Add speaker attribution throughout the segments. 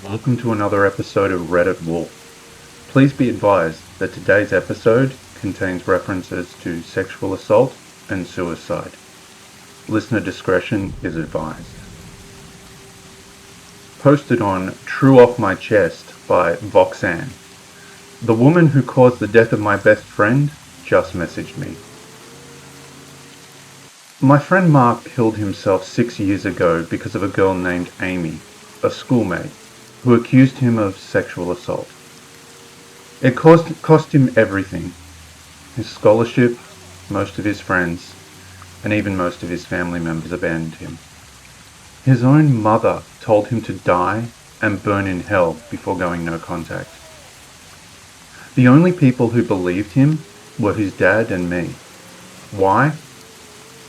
Speaker 1: Welcome to another episode of Reddit Wolf. Please be advised that today's episode contains references to sexual assault and suicide. Listener discretion is advised. Posted on Trueoffmychest by Voxan. The woman who caused the death of my best friend just messaged me. My friend Mark killed himself 6 years ago because of a girl named Amy, a schoolmate, who accused him of sexual assault. It cost him everything: his scholarship, most of his friends, and even most of his family members abandoned him. His own mother told him to die and burn in hell before going no contact. The only people who believed him were his dad and me. Why?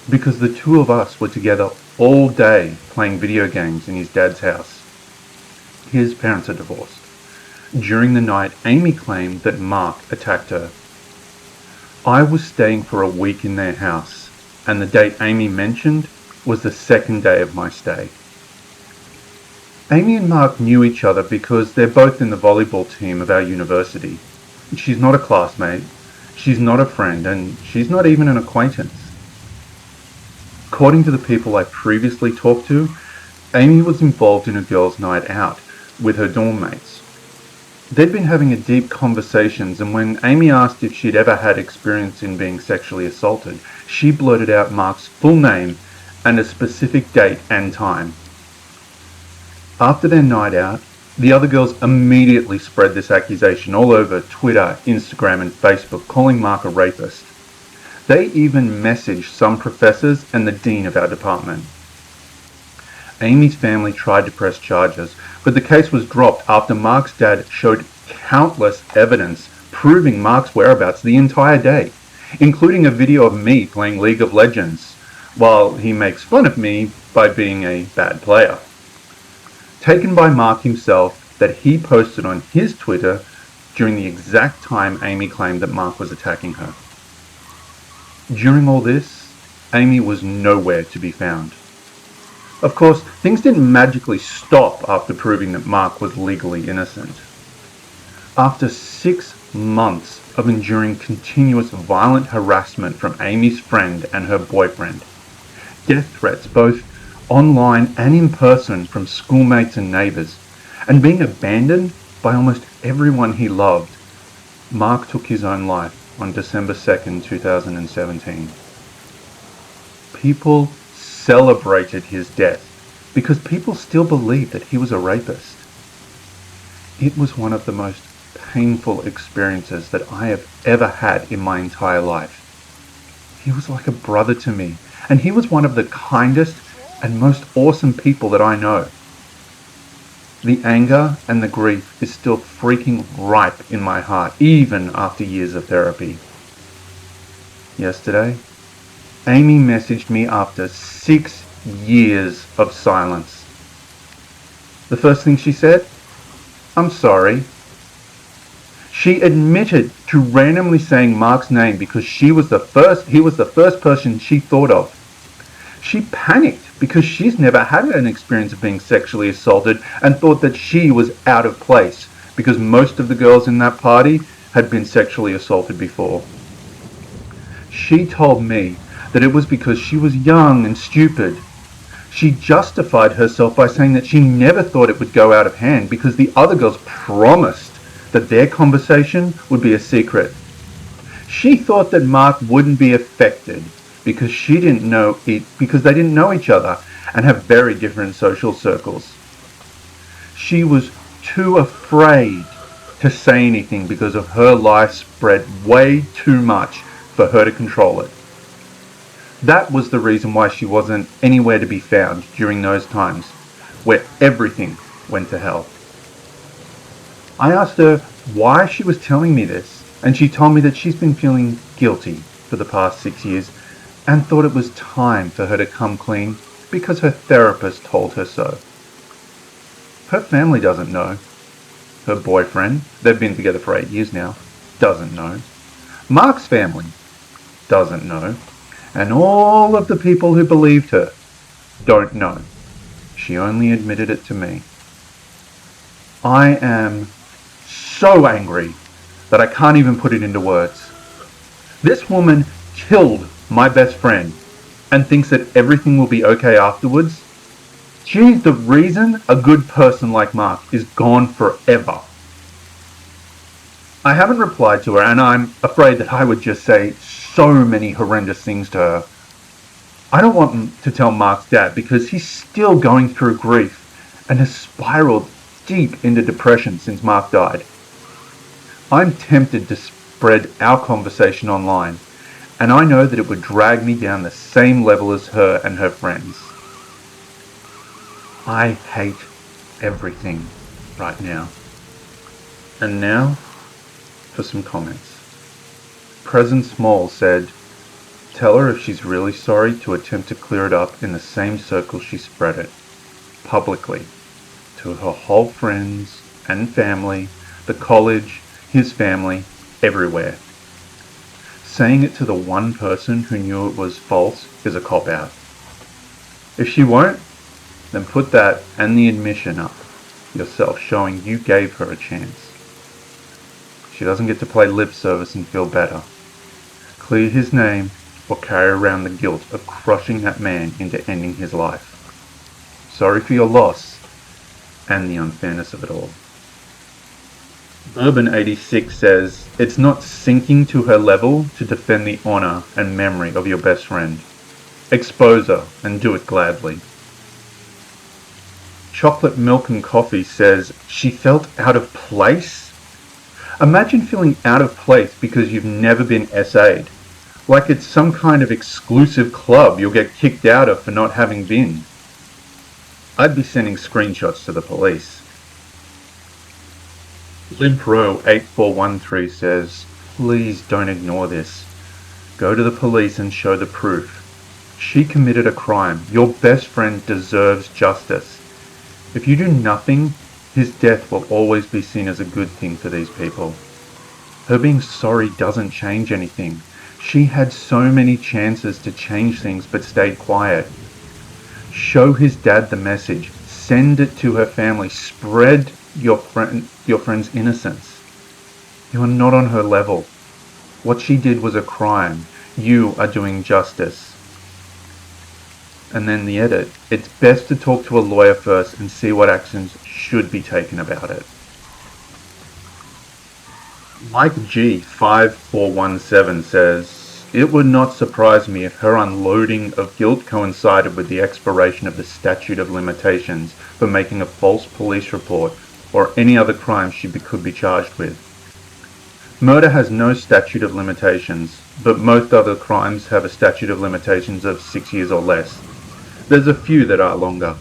Speaker 1: Because the two of us were together all day playing video games in his dad's house. His parents are divorced. During the night, Amy claimed that Mark attacked her. I was staying for a week in their house, and the date Amy mentioned was the second day of my stay. Amy and Mark knew each other because they're both in the volleyball team of our university. She's not a classmate, she's not a friend, and she's not even an acquaintance. According to the people I previously talked to, Amy was involved in a girls' night out with her dorm mates. They'd been having deep conversations, and when Amy asked if she'd ever had experience in being sexually assaulted, she blurted out Mark's full name and a specific date and time. After their night out, the other girls immediately spread this accusation all over Twitter, Instagram, and Facebook, calling Mark a rapist. They even messaged some professors and the dean of our department. Amy's family tried to press charges, but the case was dropped after Mark's dad showed countless evidence proving Mark's whereabouts the entire day, including a video of me playing League of Legends, while he makes fun of me by being a bad player. Taken by Mark himself, that he posted on his Twitter during the exact time Amy claimed that Mark was attacking her. During all this, Amy was nowhere to be found. Of course, things didn't magically stop after proving that Mark was legally innocent. After 6 months of enduring continuous violent harassment from Amy's friend and her boyfriend, death threats both online and in person from schoolmates and neighbours, and being abandoned by almost everyone he loved, Mark took his own life on December 2nd, 2017. People celebrated his death because people still believed that he was a rapist. It was one of the most painful experiences that I have ever had in my entire life. He was like a brother to me, and he was one of the kindest and most awesome people that I know. The anger and the grief is still freaking ripe in my heart, even after years of therapy. Yesterday, Amy messaged me after 6 years of silence. The first thing she said, "I'm sorry." She admitted to randomly saying Mark's name because he was the first person she thought of. She panicked because she's never had an experience of being sexually assaulted and thought that she was out of place because most of the girls in that party had been sexually assaulted before. She told me that it was because she was young and stupid. She justified herself by saying that she never thought it would go out of hand because the other girls promised that their conversation would be a secret. She thought that Mark wouldn't be affected because they didn't know each other and have very different social circles. She was too afraid to say anything because of her life spread way too much for her to control it. That was the reason why she wasn't anywhere to be found during those times where everything went to hell. I asked her why she was telling me this, and she told me that she's been feeling guilty for the past 6 years and thought it was time for her to come clean because her therapist told her so. Her family doesn't know. Her boyfriend, they've been together for 8 years now, doesn't know. Mark's family doesn't know. And all of the people who believed her don't know. She only admitted it to me. I am so angry that I can't even put it into words. This woman killed my best friend and thinks that everything will be okay afterwards. She's the reason a good person like Mark is gone forever. I haven't replied to her, and I'm afraid that I would just say so many horrendous things to her. I don't want to tell Mark's dad because he's still going through grief and has spiraled deep into depression since Mark died. I'm tempted to spread our conversation online, and I know that it would drag me down the same level as her and her friends. I hate everything right now. And now for some comments. Present Small said, "Tell her if she's really sorry to attempt to clear it up in the same circle she spread it, publicly, to her whole friends and family, the college, his family, everywhere. Saying it to the one person who knew it was false is a cop-out. If she won't, then put that and the admission up yourself, showing you gave her a chance. She doesn't get to play lip service and feel better. Clear his name or carry around the guilt of crushing that man into ending his life. Sorry for your loss and the unfairness of it all." Urban86 says, "It's not sinking to her level to defend the honor and memory of your best friend. Expose her and do it gladly." Chocolate Milk and Coffee says, "She felt out of place? Imagine feeling out of place because you've never been SA'd. Like it's some kind of exclusive club you'll get kicked out of for not having been. I'd be sending screenshots to the police." LimpRow8413 says, "Please don't ignore this. Go to the police and show the proof. She committed a crime. Your best friend deserves justice. If you do nothing, his death will always be seen as a good thing for these people. Her being sorry doesn't change anything. She had so many chances to change things but stayed quiet. Show his dad the message. Send it to her family. Spread your friend's innocence. You are not on her level. What she did was a crime. You are doing justice." And then the edit. "It's best to talk to a lawyer first and see what actions should be taken about it." Mike G5417 says, "It would not surprise me if her unloading of guilt coincided with the expiration of the statute of limitations for making a false police report or any other crime she could be charged with. Murder has no statute of limitations, but most other crimes have a statute of limitations of 6 years or less. There's a few that are longer.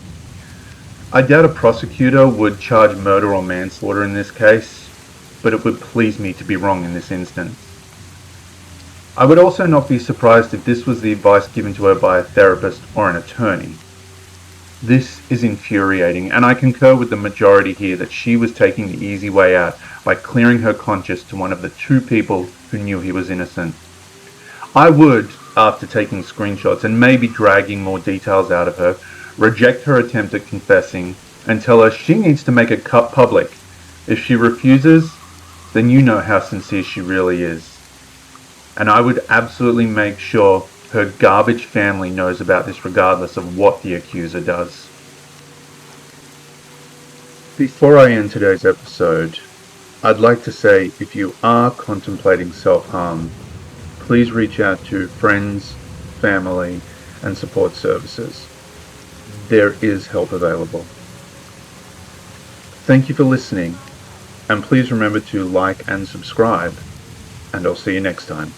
Speaker 1: I doubt a prosecutor would charge murder or manslaughter in this case, but it would please me to be wrong in this instance. I would also not be surprised if this was the advice given to her by a therapist or an attorney. This is infuriating, and I concur with the majority here that she was taking the easy way out by clearing her conscience to one of the two people who knew he was innocent. I would, after taking screenshots and maybe dragging more details out of her, reject her attempt at confessing and tell her she needs to make it public. If she refuses, then you know how sincere she really is. And I would absolutely make sure her garbage family knows about this regardless of what the accuser does." Before I end today's episode, I'd like to say if you are contemplating self-harm, please reach out to friends, family, and support services. There is help available. Thank you for listening, and please remember to like and subscribe, and I'll see you next time.